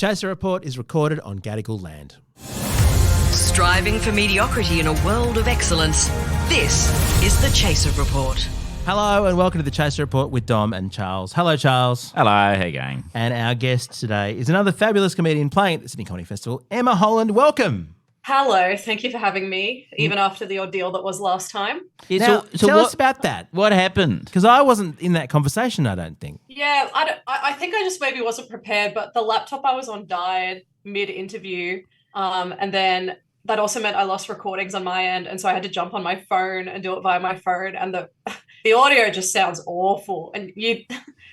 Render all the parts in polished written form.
Chaser Report is recorded on Gadigal land. Striving for mediocrity in a world of excellence. This is the Chaser Report. Hello and welcome to the Chaser Report with Dom and Charles. Hello, Charles. Hello, how you going? And our guest today is another fabulous comedian playing at the Sydney Comedy Festival, Emma Holland. Welcome. Hello, thank you for having me, even after the ordeal that was last time. Now, tell us about that. What happened? Because I wasn't in that conversation, I don't think. Yeah, I think I just maybe wasn't prepared, but the laptop I was on died mid-interview, and then that also meant I lost recordings on my end, and so I had to jump on my phone and do it via my phone, and the audio just sounds awful. And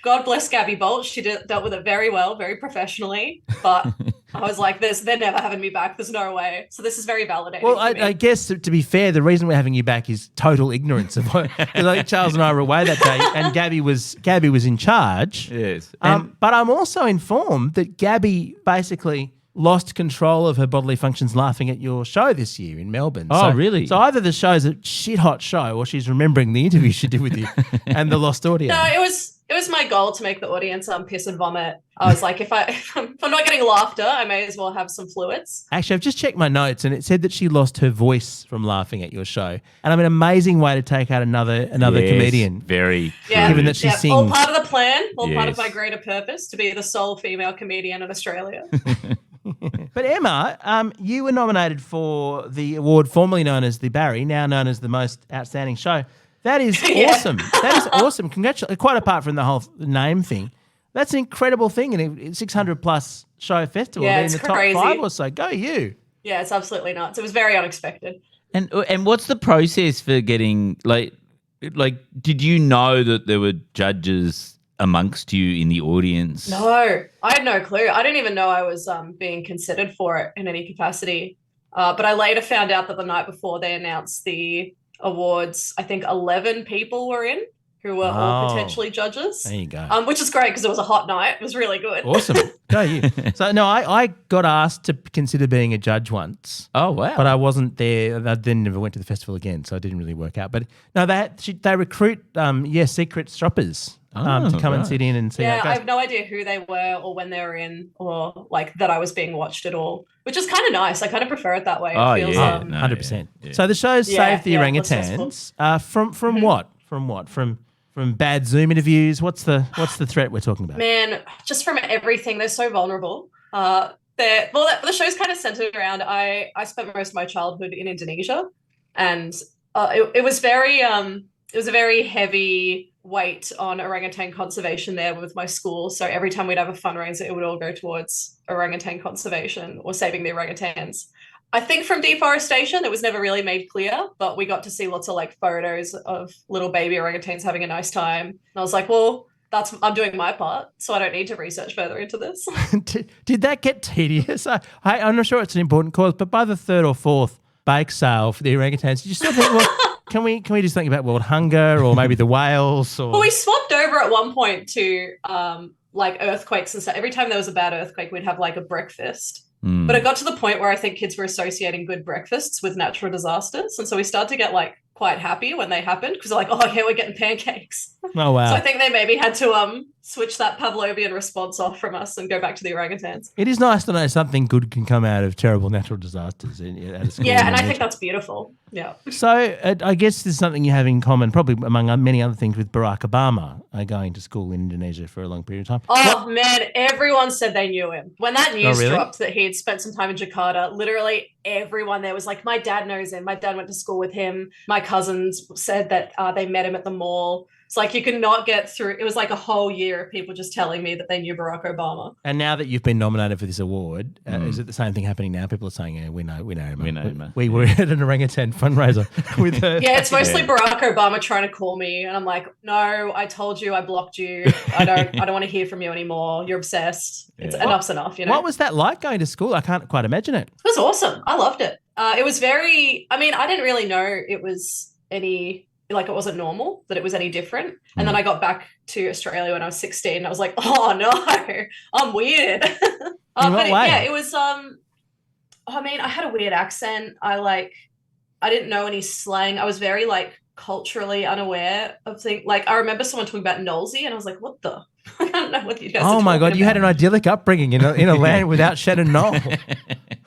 God bless Gabby Bolt, she dealt with it very well, very professionally, but I was like, they're never having me back. There's no way. So this is very validating. Well, I guess to be fair, the reason we're having you back is total ignorance of what. Because I think Charles and I were away that day, and Gabby was in charge. Yes. But I'm also informed that Gabby basically lost control of her bodily functions laughing at your show this year in Melbourne. Oh, really? So either the show's a shit hot show, or she's remembering the interview she did with you and the lost audio. No, it was my goal to make the audience piss and vomit. I was like, if I'm not getting laughter, I may as well have some fluids. Actually, I've just checked my notes and it said that she lost her voice from laughing at your show. And I'm an amazing way to take out another comedian. Very Yeah, given that she sings. All part of the plan, all part of Yes. my greater purpose, to be the sole female comedian in Australia. But Emma, you were nominated for the award formerly known as the Barry, now known as the Most Outstanding Show. That is awesome. That is awesome. Congratulations. Quite apart from the whole name thing, that's an incredible thing in a 600 plus show festival. Yeah, Being it's in the top crazy. 5 or so. Go you. Yeah, it's absolutely nuts. It was very unexpected. And what's the process for getting like did you know that there were judges amongst you in the audience? No, I had no clue. I didn't even know I was being considered for it in any capacity. But I later found out that the night before they announced the awards, I think 11 people were in who were all potentially judges. There you go. Which is great because it was a hot night. It was really good. Awesome. Go you. So, no, I got asked to consider being a judge once. Oh, wow. But I wasn't there. I then never went to the festival again, so it didn't really work out. But no, they recruit, secret stroppers to come and sit in and see how it Yeah, goes. I have no idea who they were or when they were in or like that I was being watched at all, which is kind of nice. I kind of prefer it that way. Oh, It feels, yeah. 100%. Yeah. So the show's Yeah, Save the yeah, Orangutans. From what? From what? From bad Zoom interviews? What's the threat we're talking about? Man, just from everything, they're so vulnerable. The show's kind of centered around. I spent most of my childhood in Indonesia, and it was a very heavy weight on orangutan conservation there with my school. So every time we'd have a fundraiser, it would all go towards orangutan conservation or saving the orangutans. I think from deforestation, it was never really made clear, but we got to see lots of like photos of little baby orangutans having a nice time. And I was like, well, I'm doing my part, so I don't need to research further into this. Did that get tedious? I'm not sure it's an important cause, but by the third or fourth bake sale for the orangutans, did you still think, well, can we just think about world hunger or maybe the whales? Or... Well, we swapped over at one point to like earthquakes and stuff. Every time there was a bad earthquake, we'd have like a breakfast. But it got to the point where I think kids were associating good breakfasts with natural disasters. And so we started to get like quite happy when they happened because they're like, oh, yeah, we're getting pancakes. Oh, wow. So I think they maybe had to switch that Pavlovian response off from us and go back to the orangutans. It is nice to know something good can come out of terrible natural disasters at a school. Yeah, and I think that's beautiful. Yeah. So I guess there's something you have in common, probably among many other things, with Barack Obama going to school in Indonesia for a long period of time. Oh, man, everyone said they knew him. When that news really? dropped that he had spent some time in Jakarta, literally everyone there was like, my dad knows him. My dad went to school with him. My cousins said that they met him at the mall. It's like you could not get through. It was like a whole year of people just telling me that they knew Barack Obama. And now that you've been nominated for this award, is it the same thing happening now? People are saying, yeah, we know him. We know him. We were at an orangutan fundraiser with her. Yeah, it's mostly Barack Obama trying to call me, and I'm like, no, I told you, I blocked you. I don't want to hear from you anymore. You're obsessed. It's enough's enough. You know. What was that like going to school? I can't quite imagine it. It was awesome. I loved it. It was very. I mean, I didn't really know it was any. Like it wasn't normal, that it was any different. And then I got back to Australia when I was 16. I was like, oh no, I'm weird. What way? Yeah, it was, I mean, I had a weird accent. I didn't know any slang. I was very like culturally unaware of things. Like I remember someone talking about nosy and I was like, what the I don't know what you guys Oh are my God, talking you had an about. idyllic upbringing in a land without Shannon Knoll.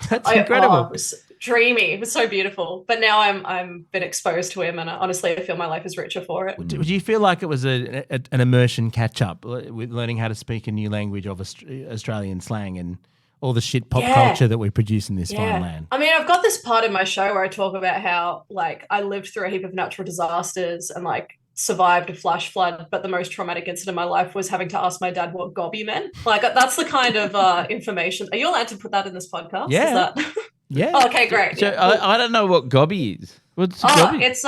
That's incredible. It was dreamy. It was so beautiful. But now I'm been exposed to him, and honestly, I feel my life is richer for it. Do you feel like it was an immersion catch up with learning how to speak a new language of Australian slang and all the shit pop culture that we produce in this fine land? I mean, I've got this part in my show where I talk about how like I lived through a heap of natural disasters and like survived a flash flood, but the most traumatic incident in my life was having to ask my dad what gobby meant. Like that's the kind of information. Are you allowed to put that in this podcast? Yeah. Is that... Yeah. Oh, okay, great. So Yeah, cool. I don't know what gobby is. What's gobby? It's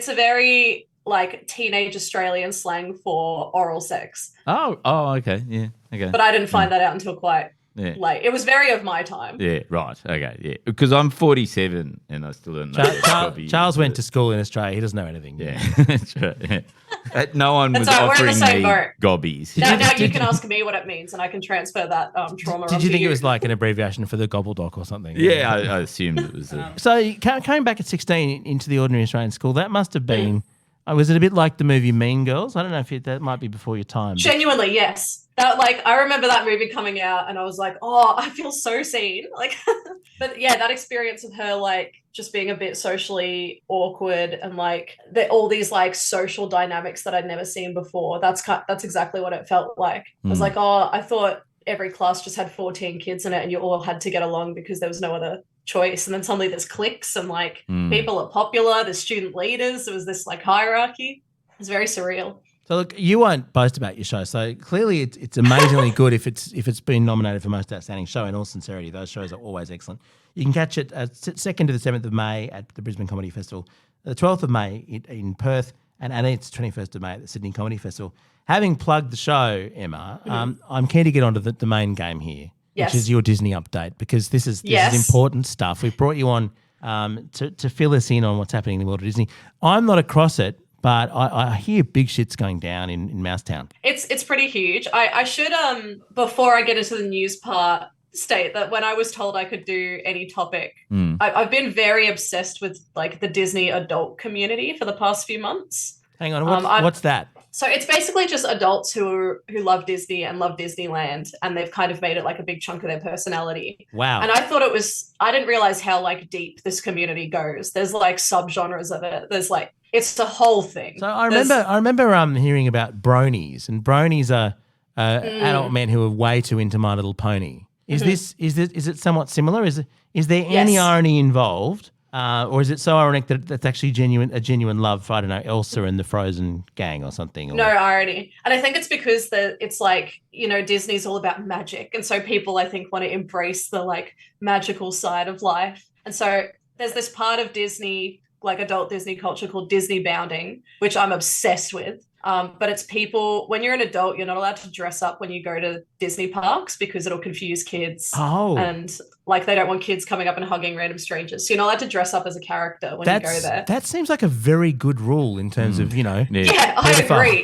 a very like teenage Australian slang for oral sex. Oh, okay, yeah, okay. But I didn't find that out until quite Yeah. late. It was very of my time. Yeah, right. Okay, yeah. Because I'm 47 and I still don't know. what gobby Charles is, went but- to school in Australia. He doesn't know anything. Yeah, that's right. Yeah. No one was That's right, we're in the offering same me boat. gobbies. Now you can ask me what it means, and I can transfer that trauma. Did you onto think it was like an abbreviation for the gobbledock or something? Yeah, I assumed it was. So coming back at 16 into the ordinary Australian school, that must have been, was it a bit like the movie Mean Girls? I don't know if that might be before your time. Genuinely, yes. That like I remember that movie coming out, and I was like, oh, I feel so seen. Like, but yeah, that experience of her like just being a bit socially awkward and like all these like social dynamics that I'd never seen before. That's exactly what it felt like. I was like, oh, I thought every class just had 14 kids in it, and you all had to get along because there was no other choice. And then suddenly there's cliques and like people are popular, there's student leaders, there was this like hierarchy. It was very surreal. So look, you won't boast about your show. So clearly it's amazingly good if it's been nominated for Most Outstanding Show. In all sincerity, those shows are always excellent. You can catch it 2nd to the 7th of May at the Brisbane Comedy Festival, the 12th of May in Perth, and it's 21st of May at the Sydney Comedy Festival. Having plugged the show, Emma, I'm keen to get onto the main game here, Yes. which is your Disney update, because this is important stuff. We've brought you on to fill us in on what's happening in the world of Disney. I'm not across it, but I hear big shit's going down in Mousetown. It's pretty huge. I should before I get into the news part state that when I was told I could do any topic, I've been very obsessed with like the Disney adult community for the past few months. Hang on, what's that? So it's basically just adults who love Disney and love Disneyland, and they've kind of made it like a big chunk of their personality. Wow. And I thought I didn't realize how like deep this community goes. There's like subgenres of it. There's like, it's a whole thing. So I remember hearing about bronies, and bronies are adult men who are way too into My Little Pony. Is it somewhat similar? Is there any irony involved? Or is it so ironic that that's actually a genuine love for, I don't know, Elsa and the Frozen gang or something? No irony. And I think it's because it's like, Disney's all about magic. And so people, I think, want to embrace the like magical side of life. And so there's this part of Disney, like adult Disney culture called Disney bounding, which I'm obsessed with. But it's people, when you're an adult, you're not allowed to dress up when you go to Disney parks because it'll confuse kids. Oh. And like they don't want kids coming up and hugging random strangers. So you're not allowed to dress up as a character when you go there. That seems like a very good rule in terms of, Yeah, I agree.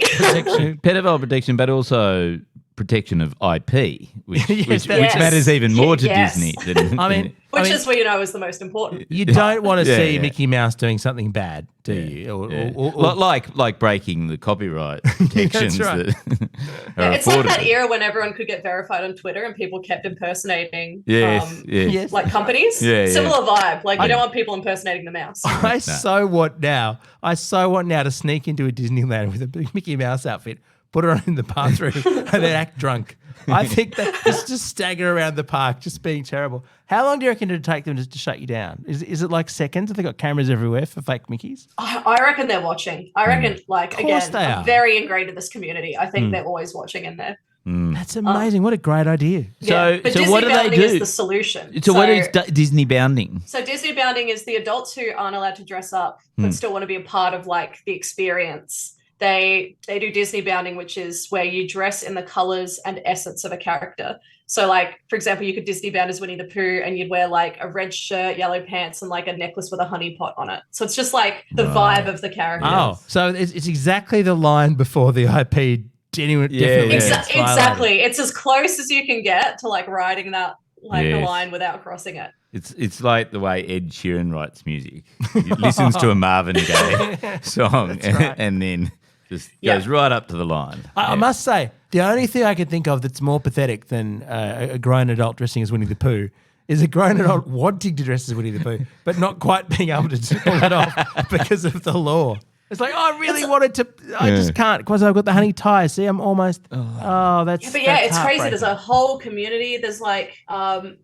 Pedophile protection, but also protection of IP, which Yes. matters even more to Yes. Disney. Than, Which is what is the most important. You don't want to see Yeah. Mickey Mouse doing something bad, do you? Like breaking the copyright protections right. that are It's like that affordable. era when everyone could get verified on Twitter and people kept impersonating Yes. like companies. Yeah. Similar vibe. Like you don't want people impersonating the mouse. I so want now to sneak into a Disneyland with a big Mickey Mouse outfit, put her on in the bathroom, and then act drunk. I think that just stagger around the park, just being terrible. How long do you reckon it'd take them to shut you down? Is it like seconds? Have they got cameras everywhere for fake Mickeys? I reckon they're watching. I reckon, like, course again, they are. I'm very ingrained in this community. I think they're always watching in there. That's amazing. What a great idea. So but so Disney what do they bounding do? is the solution. So what is Disney bounding? So Disney bounding is the adults who aren't allowed to dress up but still want to be a part of like the experience. They do Disney bounding, which is where you dress in the colors and essence of a character. So like, for example, you could Disney bound as Winnie the Pooh and you'd wear like a red shirt, yellow pants, and like a necklace with a honey pot on it. So it's just like the vibe of the character. Oh, so it's exactly the line before the IP definitely Exactly. It's as close as you can get to like writing that the Yes. line without crossing it. It's like the way Ed Sheeran writes music. He listens to a Marvin Gaye song and then Just Yeah. goes right up to the line. I must say, the only thing I can think of that's more pathetic than a grown adult dressing as Winnie the Pooh is a grown adult wanting to dress as Winnie the Pooh, but not quite being able to pull it off because of the law. It's like, I really wanted to, I just can't because I've got the honey tie. See, I'm almost, that's Yeah, but yeah, that's it's crazy. There's heartbreaking. a whole community. There's like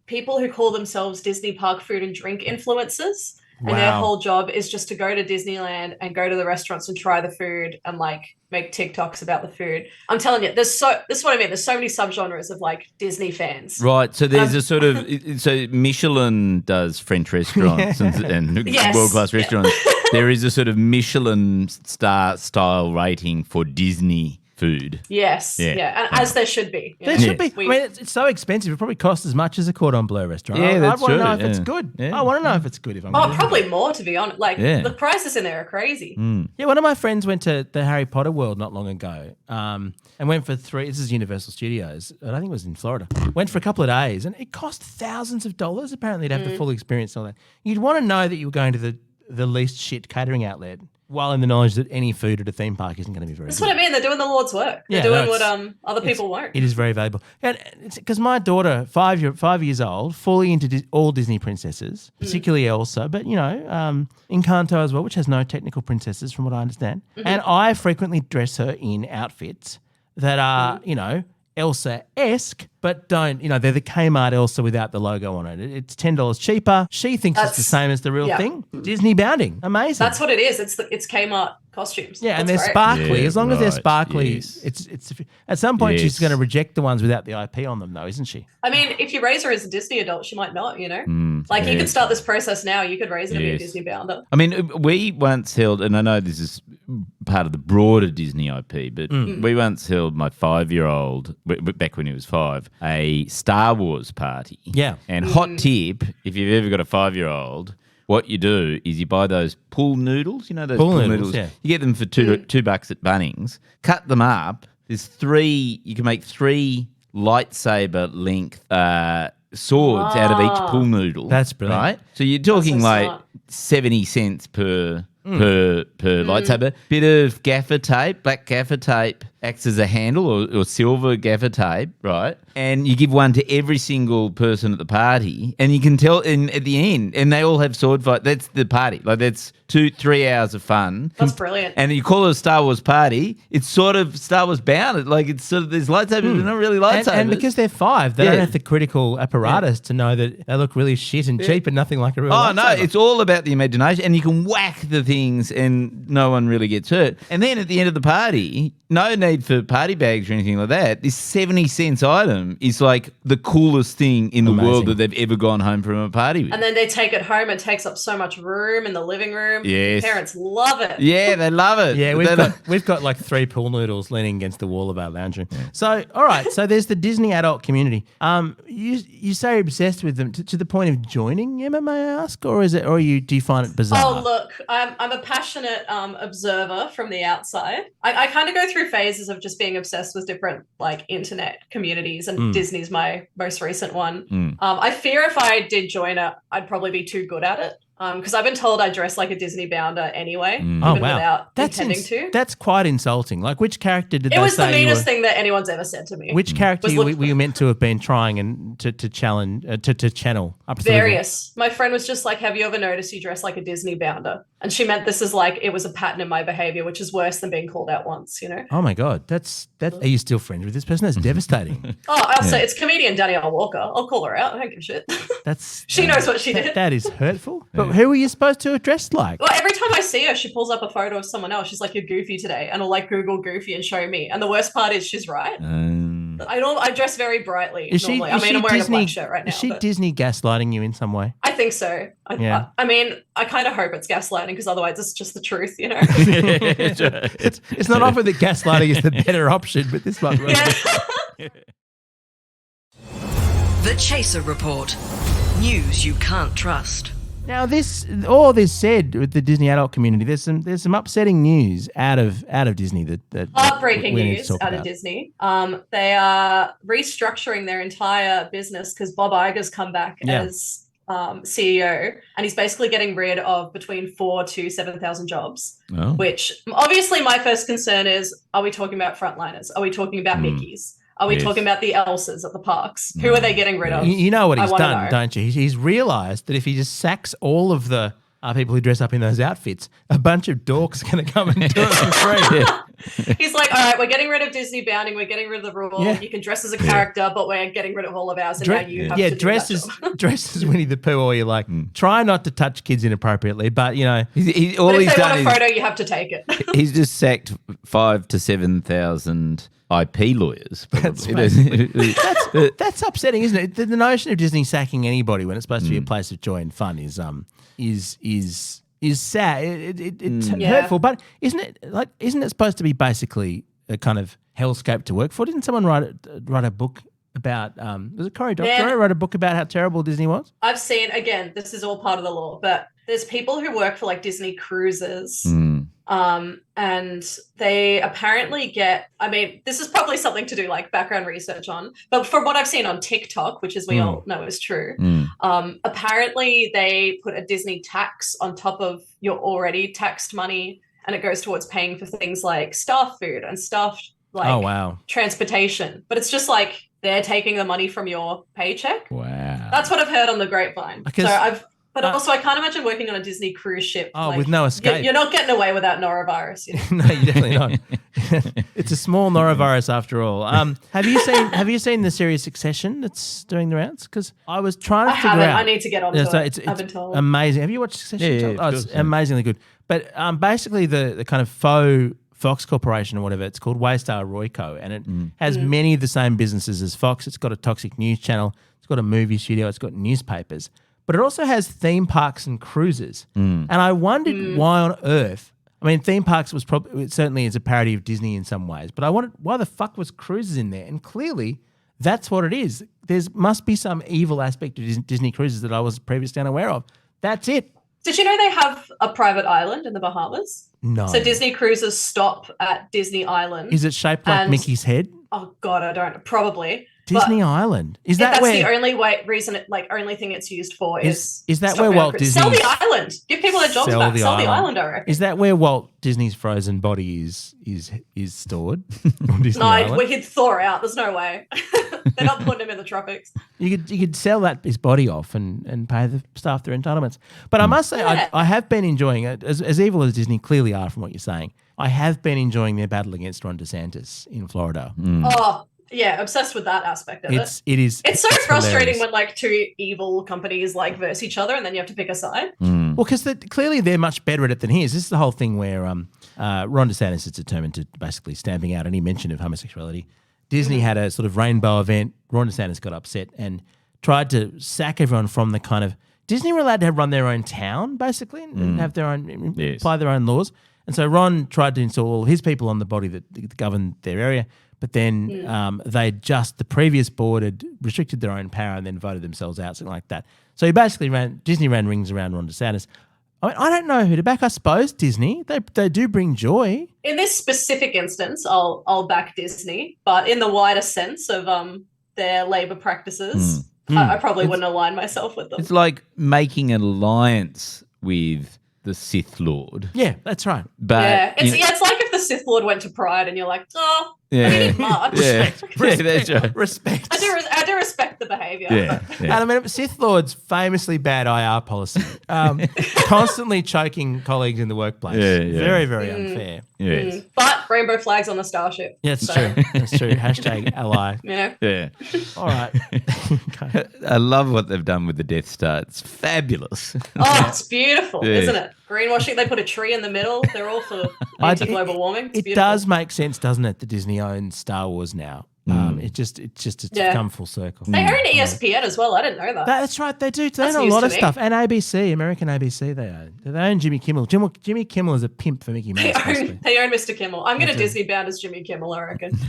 people who call themselves Disney park food and drink influencers. And their Wow. whole job is just to go to Disneyland and go to the restaurants and try the food and like make TikToks about the food. I'm telling you, this is what I mean. There's so many subgenres of like Disney fans. Right, so there's a sort of so Michelin does French restaurants and Yes. world-class restaurants. There is a sort of Michelin star style rating for Disney food. Yes, Yeah. yeah, and as there should be. you There know? should be. We- I mean, it's so expensive. It probably costs as much as a cordon bleu restaurant. Yeah, I that's want to true, know if it's yeah. good. Yeah. I want to know if it's good. If I'm Oh, getting it. probably more to be honest. Like Yeah. the prices in there are crazy. Yeah, one of my friends went to the Harry Potter world not long ago and went for 3. This is Universal Studios. I think it was in Florida. Went for a couple of days and it cost thousands of dollars apparently to have the full experience and all that. You'd want to know that you were going to the least shit catering outlet while in the knowledge that any food at a theme park isn't going to be very That's good. what I mean. They're doing the Lord's work. They're Yeah, doing no, what it's- other people won't. It is very valuable. And it's because my daughter, 5 years old, fully into all Disney princesses, particularly Elsa, but, Encanto as well, which has no technical princesses from what I understand. And I frequently dress her in outfits that are, Elsa-esque, but don't, they're the Kmart Elsa without the logo on it. It's $10 cheaper. She thinks it's the That's- same as the real yeah. thing. Disney bounding. Amazing. That's what it is. It's Kmart costumes. Yeah, and That's they're great. sparkly. Yeah, As long as they're right, sparkly, yes. it's at some point she's Yes. going to reject the ones without the IP on them, though, isn't she? I mean, if you raise her as a Disney adult, she might not, Mm, Like you yes. could start this process now. You could raise her to be a Yes. Disney bounder. I mean, we once held, and I know this is part of the broader Disney IP, but we once held my 5-year-old, back when he was 5, a Star Wars party. Yeah. And hot tip, if you've ever got a 5-year-old, what you do is you buy those pool noodles, those Pool pool noodles, noodles. yeah. You get them for $2 at Bunnings, cut them up. There's 3, you can make 3 lightsaber length swords out of each pool noodle. That's brilliant. Right? So you're talking so like smart. 70 cents per lightsaber. Bit of gaffer tape, black gaffer tape acts as a handle or silver gaffer tape, right? And you give one to every single person at the party, and you can tell at the end, and they all have sword fight. That's the party. Like that's 2-3 hours of fun. That's brilliant. And you call it a Star Wars party, it's sort of Star Wars bound. Like it's sort of there's lightsabers, but not really lightsabers. And because they're 5, they Yeah. don't have the critical apparatus to know that they look really shit and cheap and nothing like a real Oh, no, lightsaber. it's all about the imagination. And you can whack the things and no one really gets hurt. And then at the end of the party, no need for party bags or anything like that. This 70 cents item is like the coolest thing in the Amazing. world that they've ever gone home from a party with. And then they take it home and takes up so much room in the living room. Yes. Parents love it. Yeah, they love it. Yeah, They we've got like 3 pool noodles leaning against the wall of our lounge room. So, all right, so there's the Disney adult community. You say you're obsessed with them to the point of joining, Emma, may I ask, or do you find it bizarre? Oh, look, I'm a passionate observer from the outside. I kind of go through phases of just being obsessed with different like internet communities, and Disney's my most recent one. I fear if I did join it, I'd probably be too good at it. Because I've been told I dress like a Disney bounder anyway, even Oh, wow. without That's intending to. That's quite insulting. Like, which character did It they was the say you meanest were? thing that anyone's ever said to me. Which character Was were look- you meant to have been trying and to challenge to channel up to the level? Various. My friend was just like, "Have you ever noticed you dress like a Disney bounder?" And she meant this is like it was a pattern in my behavior, which is worse than being called out once. Oh my God, that. Are you still friends with this person? That's devastating. Oh, I'll say it's comedian Danielle Walker. I'll call her out. I don't give a shit. That's She knows what she did. That is hurtful. But who were you supposed to have dressed like? Well, every time I see her, she pulls up a photo of someone else. She's like, "You're goofy today," and I'll like Google goofy and show me. And the worst part is she's right. I dress very brightly normally. I mean, I'm wearing a black shirt right now. Is she but Disney gaslighting you in some way? I think so. Yeah. I mean, I kind of hope it's gaslighting because otherwise it's just the truth, you know? It's not often that gaslighting is the better option, but this might be. Yeah. The Chaser Report. News you can't trust. Now, all this said with the Disney adult community, there's some upsetting news out of Disney that Heartbreaking we need to news talk out of about. Disney. They are restructuring their entire business because Bob Iger's come back Yeah. as CEO, and he's basically getting rid of between 4 to 7,000 jobs. Oh. Which obviously my first concern is: are we talking about frontliners? Are we talking about Mickeys? Are we talking about the Elses at the parks? Who are they getting rid of? You know what he's done, don't you? He's realised that if he just sacks all of the people who dress up in those outfits, a bunch of dorks are going to come and do it for free. Yeah. He's like, all right, we're getting rid of Disney bounding, we're getting rid of the rule. You can dress as a character, but we're getting rid of all of ours, and now you have to dress as Winnie the Pooh, or you're like, try not to touch kids inappropriately, but you know, but if they want a photo, you have to take it. He's just sacked 5,000 to 7,000 IP lawyers. That's upsetting, isn't it? The notion of Disney sacking anybody when it's supposed to be a place of joy and fun is sad. It's hurtful, but isn't it supposed to be basically a kind of hellscape to work for? Didn't someone write a book about was it Cory Doctorow wrote a book about how terrible Disney was? I've seen, again, this is all part of the law, but there's people who work for like Disney cruises. And they apparently get, I mean, this is probably something to do like background research on, but from what I've seen on TikTok, which is we all know is true, apparently they put a Disney tax on top of your already taxed money, and it goes towards paying for things like staff food and staff like transportation. But it's just like they're taking the money from your paycheck. Wow. That's what I've heard on the grapevine. But also, I can't imagine working on a Disney cruise ship. With no escape. You're not getting away without norovirus. You know? No, you're definitely not. It's a small norovirus after all. Have you seen the series Succession that's doing the rounds? Because I was trying to figure out. I need to get on it. I've been told. Amazing. Have you watched Succession? Yeah, it's amazingly good. But basically, the kind of faux Fox Corporation or whatever, it's called Waystar Royco, and it has many of the same businesses as Fox. It's got a toxic news channel. It's got a movie studio. It's got newspapers. But it also has theme parks and cruises. And I wondered why on earth, I mean, theme parks was probably, it certainly is a parody of Disney in some ways, but I wondered why the fuck was cruises in there? And clearly that's what it is. There must be some evil aspect of Disney cruises that I was previously unaware of. That's it. Did you know they have a private island in the Bahamas? No. So Disney cruises stop at Disney Island. Is it shaped like Mickey's head? Oh God, I don't. Probably. Disney Island. Is that that's where the only reason only thing it's used for is that where Walt Disney sell the island, give people their jobs back, sell the island, I reckon. Is that where Walt Disney's frozen body is stored? No, he'd thaw out. There's no way. They're not putting him in the tropics. You could sell his body off and pay the staff their entitlements. But I must say, I have been enjoying it. As evil as Disney clearly are from what you're saying, I have been enjoying their battle against Ron DeSantis in Florida. Oh, yeah, obsessed with that aspect of it. It's so frustrating hilarious. when two evil companies verse each other, and then you have to pick a side. Well, because clearly they're much better at it than he is. This is the whole thing where Ron DeSantis is determined to basically stamping out any mention of homosexuality. Disney had a sort of rainbow event. Ron DeSantis got upset and tried to sack everyone from the kind of Disney were allowed to run their own town basically and have their own apply their own laws. And so Ron tried to install all his people on the body that governed their area. But then the previous board had restricted their own power and then voted themselves out, something like that. So Disney ran rings around Ron DeSantis. I mean, I don't know who to back. I suppose Disney. They do bring joy. In this specific instance, I'll back Disney, but in the wider sense of their labour practices, I probably wouldn't align myself with them. It's like making an alliance with the Sith Lord. Yeah, that's right. But it's like if the Sith Lord went to Pride and you're like, oh, I didn't much. Respect. I do respect the behaviour. Yeah. And I mean, Sith Lord's famously bad IR policy, constantly choking colleagues in the workplace. Very, very unfair. Yes. But rainbow flags on the starship. Yeah, it's true. That's true. Hashtag ally. Yeah. All right. I love what they've done with the Death Star. It's fabulous. Oh, it's beautiful, isn't it? Greenwashing. They put a tree in the middle. They're all for anti-global warming. It's beautiful. Does make sense, doesn't it? That Disney owns Star Wars now. It's come full circle. They own ESPN as well. I didn't know that. That's right. They do. They own a lot of stuff. And ABC, American ABC, they own. They own Jimmy Kimmel. Jimmy Kimmel is a pimp for Mickey Mouse. They own Mr. Kimmel. I'm going to Disney bound as Jimmy Kimmel, I reckon.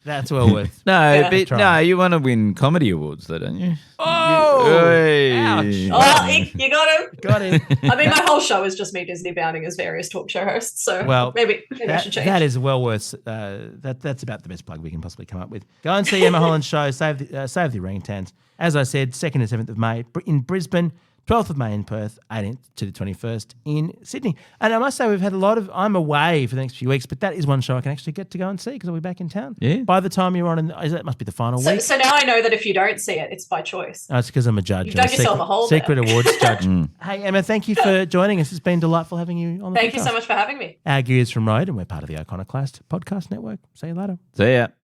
That's well worth. No, Yeah. but Try. no, you want to win comedy awards, though, don't you? Oh, Hey. ouch. Oh, you got him. Got him. I mean, my whole show is just me Disney bounding as various talk show hosts. So Well, maybe I should change. That is well worth. That's about the best plug we can possibly come up with. Go and see Emma Holland's show, Save the Orangutans. As I said, 2nd and 7th of May in Brisbane, 12th of May in Perth, 18th to the 21st in Sydney. And I must say, we've had a lot of. I'm away for the next few weeks, but that is one show I can actually get to go and see because I'll be back in town. Yeah. By the time you're on, that must be the final week. So now I know that if you don't see it, it's by choice. Oh, it's because I'm a judge. You've I'm dug yourself a hole there. Secret awards judge. Hey, Emma, thank you for joining us. It's been delightful having you on the Thank you podcast. so much for having me. Our gears from Road, and we're part of the Iconoclast Podcast Network. See you later. See ya.